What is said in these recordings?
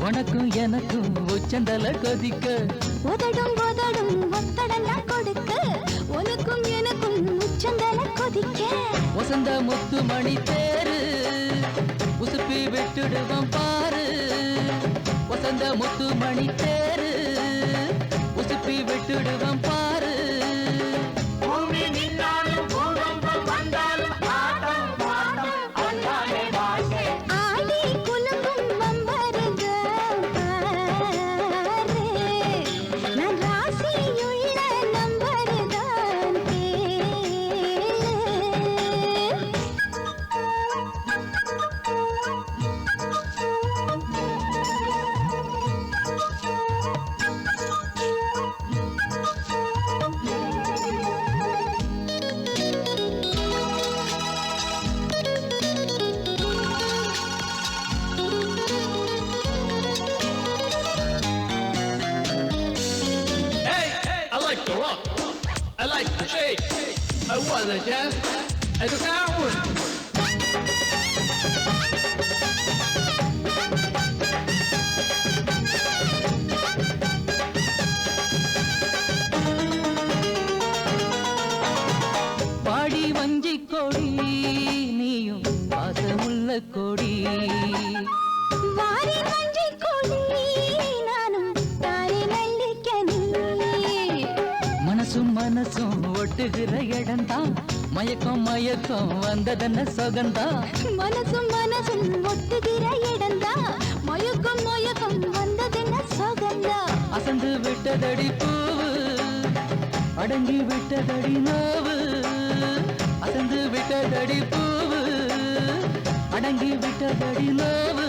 உனக்கும் எனக்கும் உச்சந்தல கொதிக்க உதடும் உதடும் ஒத்தடலாம் கொடுக்க உனக்கும் எனக்கும் உச்சந்தல கொதிக்க வசந்த முத்து மணி தேரு உசுப்பி விட்டுடுவோம் பாரு வசந்த முத்து மணி தேரு உசுப்பி விட்டுடுவோம் பாரு ولا جاز التعاون பாடி வஞ்சி கொடி நீயும் பாசமுள்ள கொடி வாரி வஞ்சி கொடி நானும் தாரி நல்லிக்கனி மனசும் மனசும் ஒட்டுகிற இடம்தான் மயக்கம் மயக்கம் வந்ததென்ன சொகந்தா மனசும் மனசும் ஒட்டுகிற இடம்தான் மயக்கம் மயக்கம் வந்ததென்ன சொகந்தா அசந்து விட்டதடி பூவு அடங்கி விட்டதடி நோவு அசந்து விட்டதடி பூவு அடங்கி விட்டதடி நோவு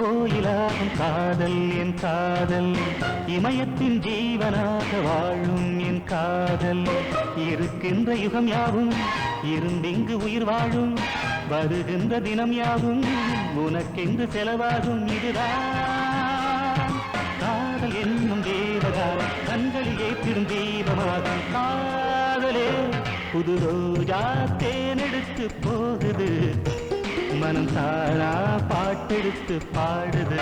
கோயிலாகும் காதல் என் காதல், இமயத்தின் ஜீவனாக வாழும் என் காதல். இருக்கின்ற யுகம் யாவும் இருந்திங்கு உயிர் வாழும், வருகின்ற தினம் யாவும் உனக்கென்று செலவாகும். இதுதான் காதல் என்னும் தேவதான், கண்களில் ஏற்றிடும் தீபமாகும். காதலே புது ரோஜா தேனெடுத்து போகுது, மனம் தானா பாட்டெடுத்து பாடுது.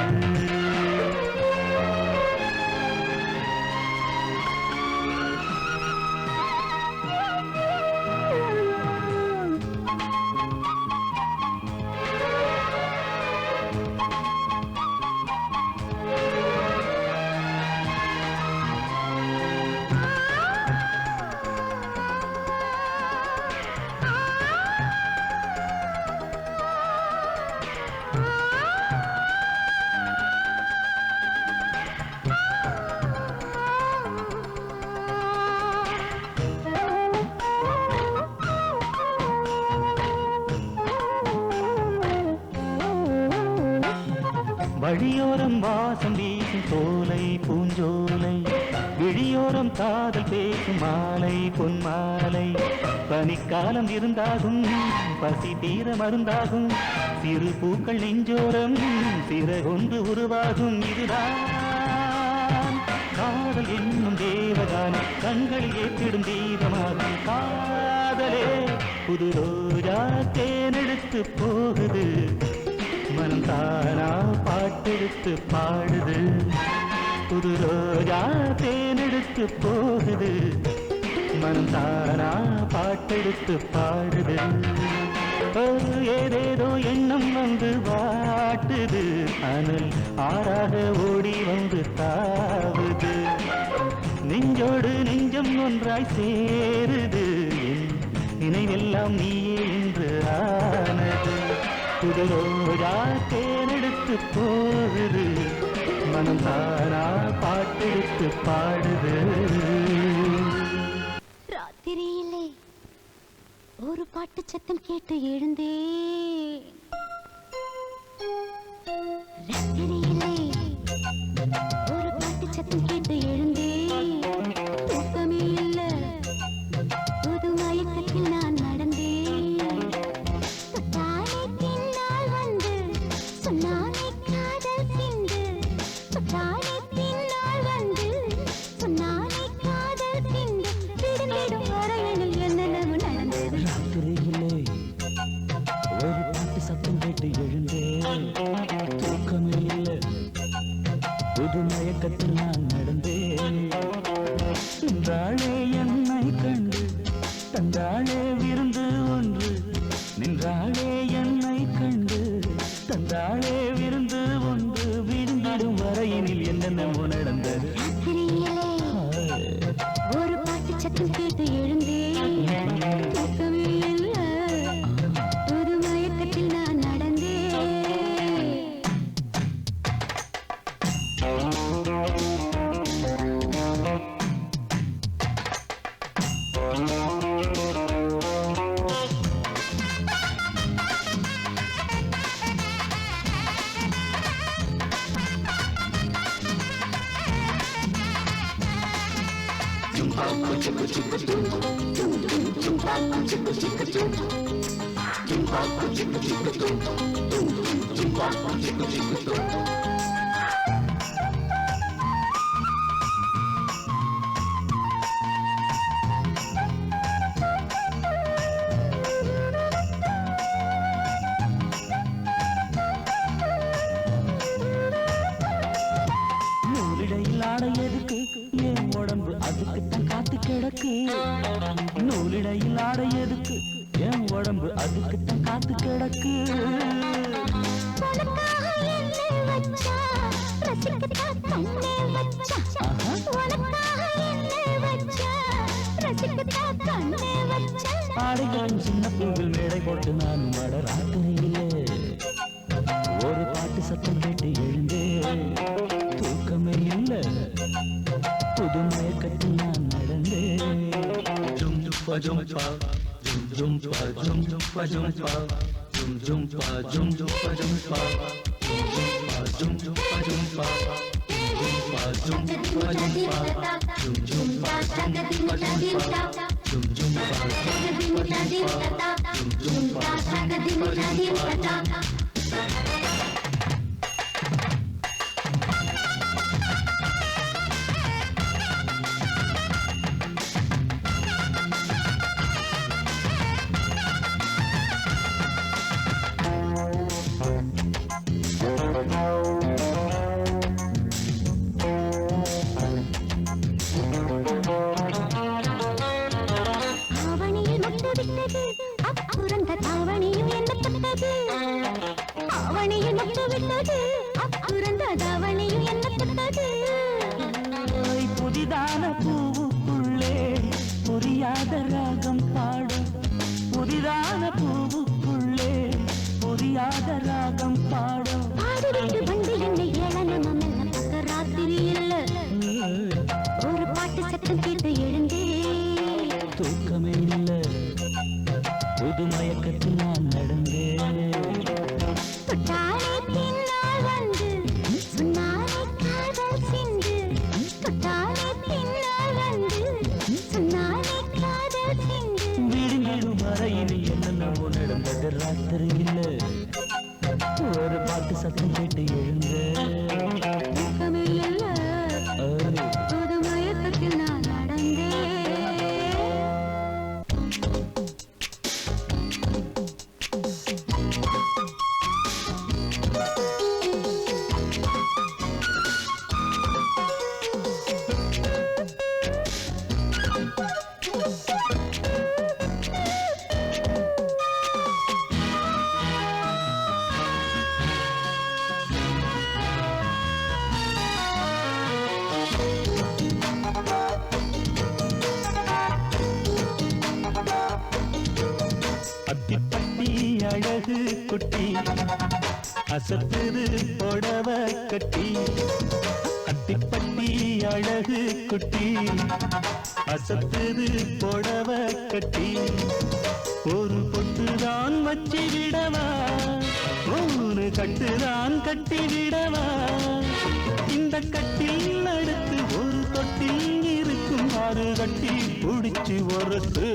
வழியோரம் வாசம் வீசும் சோலை பூஞ்சோலை, விழியோரம் காதல் பேசும் மாலை பொன்மாலை. பனிக்காலம் இருந்தாகும் பசி தீர மருந்தாகும், சிறு பூக்கள் நெஞ்சோரம் சிறகொன்று உருவாகும். இதுதான் காதல் என்னும் தேவதான், கண்களில் ஏற்றிடும் தீபமாகும். காதலே புது ரோஜா தேனெடுத்து போகுது, மனம் தானா பாட்டெடுத்து பாடுது. புது ரோஜா தேனெடுத்து போகுது, மனம் தானா பாட்டெடுத்து பாடுது. ஏதேதோ எண்ணம் வந்து வாட்டுது, அனல் ஆறாக ஓடி வந்து தாவுது. நெஞ்சோடு நெஞ்சம் ஒன்றாய் சேருது, நினைவெல்லாம் நீயே என்று ஆனது. புது ரோஜா தேனெடுத்து போகுது, மனம் தானா பாட்டெடுத்து பாடுது. ராத்திரியிலே ஒரு பாட்டு சத்தம் கேட்டு எழுந்தேன். ராத்திரியிலே ஒரு பாட்டு சத்தம் கேட்டு எழுந்தேன். தூக்கமே இல்ல, புது மயக்கத்தில் நான் நடந்தேன். சத்தம் கேட்டு எழுந்தேன், தூக்கமே இல்லை, புது மயக்கத்தில் நான் நடந்தேன். நின்றாளே என்னை கண்டு தந்தாளே விருந்து ஒன்று, நின்றாளே என்னை கண்டு தந்தாளே விருந்து ஒன்று. விருந்திடும் வரையினில் என்னென்னமோ நடந்தது. ஒரு பாட்டு சத்தம் கேட்டு எழுந்தேன், தூக்கமே இல்லை, புது மயக்கத்தில் நான் நடந்தேன். நூலிடையில் ஆடை எதுக்கு, என் உடம்பு அதுக்குத்தான் காத்து கிடக்கு. நூலிடையில் ஆடை எதுக்கு, என் உடம்பு அதுக்குத்தான் காத்து கிடக்கு. ஆடைகளின் சின்ன பூவில் மேடை போட்டு நானும் வட ராத்திரியிலே ஒரு பாட்டு சத்தம் கேட்டு எழுந்தேன். தூக்கமே இல்லை, புது மயக்கத்தில் நான் நடந்தேன். ஜும் ஜும்பா ஜும்பா ஜும் ஜும்பா ஜும் ஜும்பா ஜும்பா ஜும் ஜும்பா ஜும் ஜும்பா ஜும்பா ஜும் ஜும்பா புதிதான பூவுக்குள்ளே புரியாத ராகம் பாடும் புதிதான பூவுக்குள்ளே புரியாத ராகம் பாடும் பாடிவிட்டு வந்து என்னை ஏளனம் பக்க ராத்திரி இல்ல ஒரு பாட்டு சத்தம் கேட்டு எழுந்தே தூக்கமே இல்லை புது மயக்கத்தில் நான் நடந்தேன் தொட்டாலே பின்னால் வந்து சொன்னாலே காதல் சிந்து தொட்டாலே பின்னால் வந்து சொன்னாலே காதல் சிந்து விடுநடும் வரையில் என்னென்னவோ நடந்தது ராத்திரி இல்லை ஒரு பாட்டு சத்தம் கேட்டு எழுந்தேன் தூக்கமே இல்ல புது மயக்கத்தில் நான் நடந்தேன் அத்திப்பட்டி அழகு குட்டி அசத்துது புடவ கட்டி அத்திப்பட்டி அழகு குட்டி அசத்துது புடவ கட்டி ஒரு பொட்டுதான் வச்சு விடவா மூணு கட்டுதான் கட்டி விடவா இந்த கட்டில் அடுத்து ஒரு தொட்டில் இருக்கும் ஆறு கட்டி பிடிச்சு ஒருத்து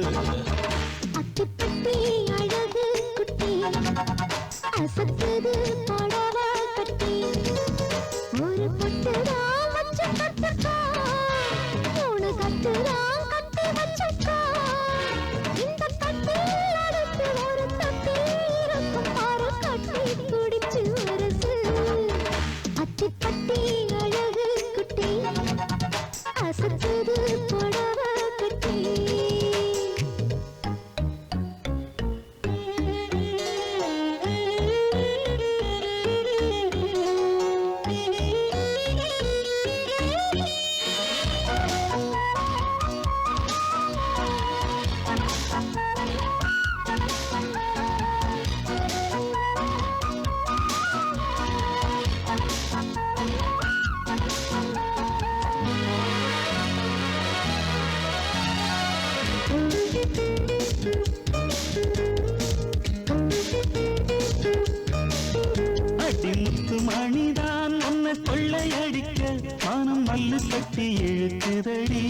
அத்திப்பட்டி அழகு குட்டி அசத்துது புடவ கட்டி ஒரு பொட்டுதான் வச்சு கட்டுக்கா மூணு கட்டுதான் கட்டி வச்சுக்கா இந்த கட்டில் அடுத்து ஒரு தொட்டில் இருக்கும் ஆறு கட்டி பிடிச்சு வருது அத்திப்பட்டி அழகு குட்டி அசத்துது புடவ கட்டி அடிமுத்து மணிதான் உன்னை கொள்ளையடிக்க மனம் மல்லு கட்டி இழுக்குதடி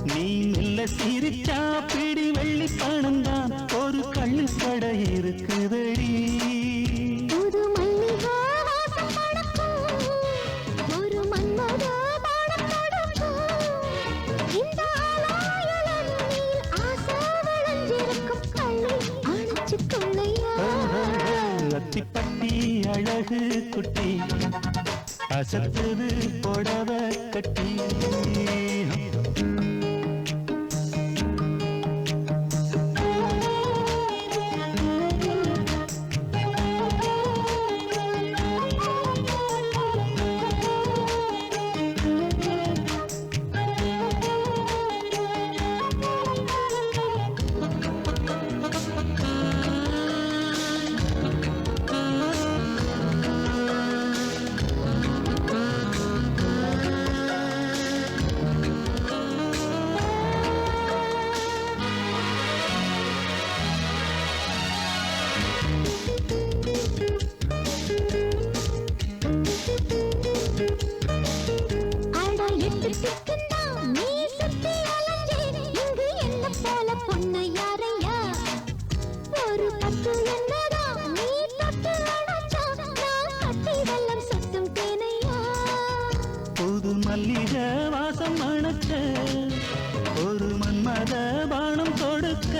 நீ மெல்ல சிரிச்சா பிடி வெள்ளி பணம் தான் ஒரு கள்ளு கடை இருக்குதடி புது மல்லிகை வாசம் மணக்கும் ஒரு மன்மத பாடம் நடக்கும் இந்த ஆலாயலனில் ஆசை விளைஞ்சிருக்கும் கள்ளை அணைச்சு கொள்ளையா அத்திப்பட்டி அழகு குட்டி அசத்துது புடவ கட்டி புது மல்லிக வாசம் மணக்க ஒரு மன்மத பானம் கொடுக்க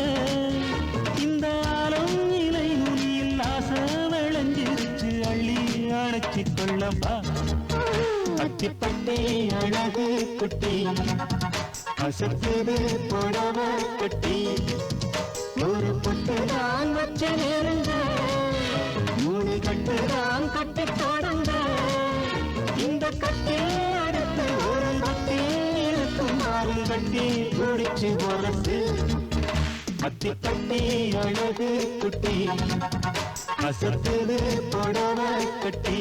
இந்த ஆலம் இலை நுனியில் ஆசை விளைஞ்சிருச்சு அள்ளி அணைச்சி கொள்ளப்பா அத்திப்பட்டே அழகு குட்டி அசத்துது புடவ கட்டி ஒரு பொட்டு தான் வச்ச நேரங்க மூணு கட்டு தான் கட்டி போடுங்க இந்த கட்டி அடுத்து ஒரு கட்டி இருக்கும் ஆறு கட்டி குடிச்சு உரசு அத்திப்பட்டே அழகு குட்டி அசத்துது புடவ கட்டி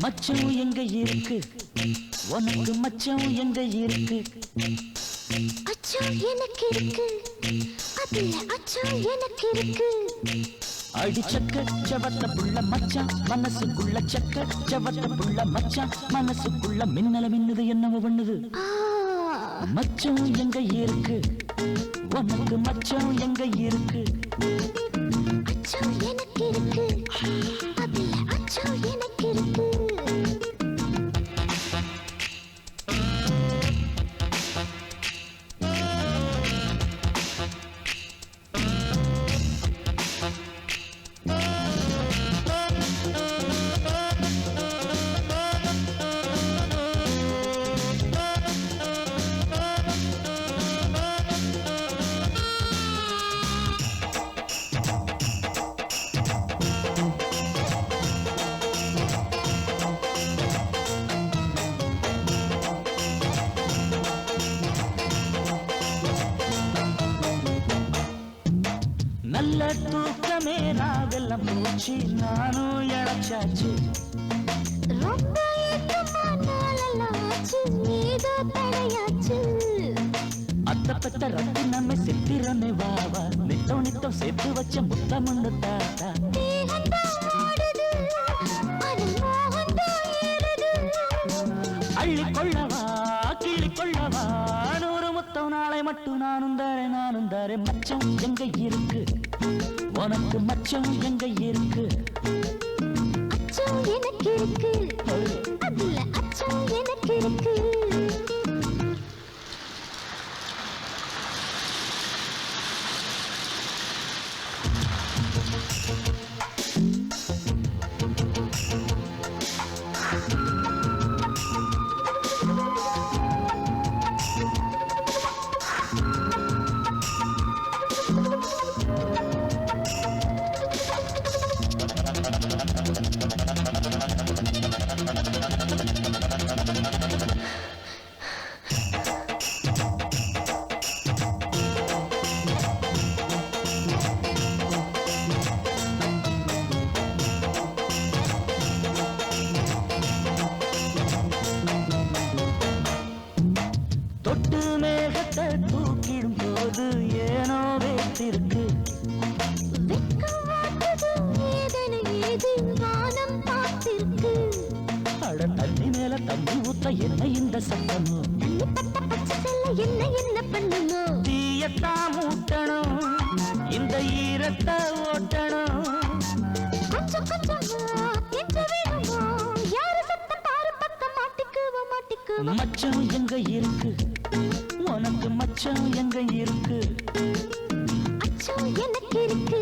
மச்சம் எங்க இருக்கு உனக்கு மச்சம் எங்க இருக்கு அச்சம் எனக்கு இருக்கு அதுல அச்சம் எனக்கு இருக்கு அடிச்சக்க செவத்த புள்ள மச்சான் மனசுக்குள்ள சக்க செவத்த புள்ள மச்சான் மனசுக்குள்ள மின்னல மின்னுது என்னவோ பண்ணுது மச்சம் எங்க இருக்கு உனக்கு மச்சம் எங்க இருக்கு அச்சம் எனக்கு இருக்கு அதுல அச்சம் எனக்கு இருக்கு நல்ல தூக்கமே நாவெல்லாம் போச்சு நானும் இழைச்சாச்சு ரொம்ப ஏக்கமானாலச்சு நீதோ தடையாச்சு அத்த பெத்த ரத்தி நம்ம சித்திரமே வாவா நித்தம் நித்தம் சேர்த்து வச்ச முத்தம் ஒன்று தாத்தா அள்ளி கொள்ளவா கிள்ளி கொள்ளவா நூறு முத்தம் நாளை மட்டும் நானும் தாரேன் மச்சம் எங்க இருக்கு உனக்கு மச்சம் எங்க இருக்கு அச்சம் எனக்கு இருக்கு அதுல அச்சம் எனக்கு இருக்கு தொட்டு மேகத்தை தூக்கிடும் போது ஏனோ வேத்திருக்கு அட தண்ணி மேல தண்ணி ஊத்த என்ன இந்த சத்தமோ என்ன பண்ணுமோ தீயத்தா மூட்டணும் இந்த ஈரத்தை ஓட்டணும் கொஞ்சம் கொஞ்சமா என்ன வேணுமோ யாரு சத்தம் பாரு பக்கம் மாட்டிக்குவோம் மச்சம் எங்க இருக்கு உனக்கு மச்சம் எங்க இருக்கு அச்சம் எனக்கு இருக்கு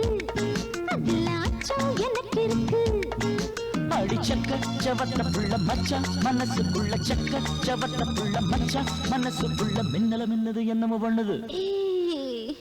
அதுல அச்சம் எனக்கு இருக்கு அடிச்சக்க செவத்த புள்ள மச்சான் மனசுக்குள்ள சக்க செவத்த புள்ள மச்சான் மனசுக்குள்ள மின்னல மின்னது என்னமோ பண்ணுது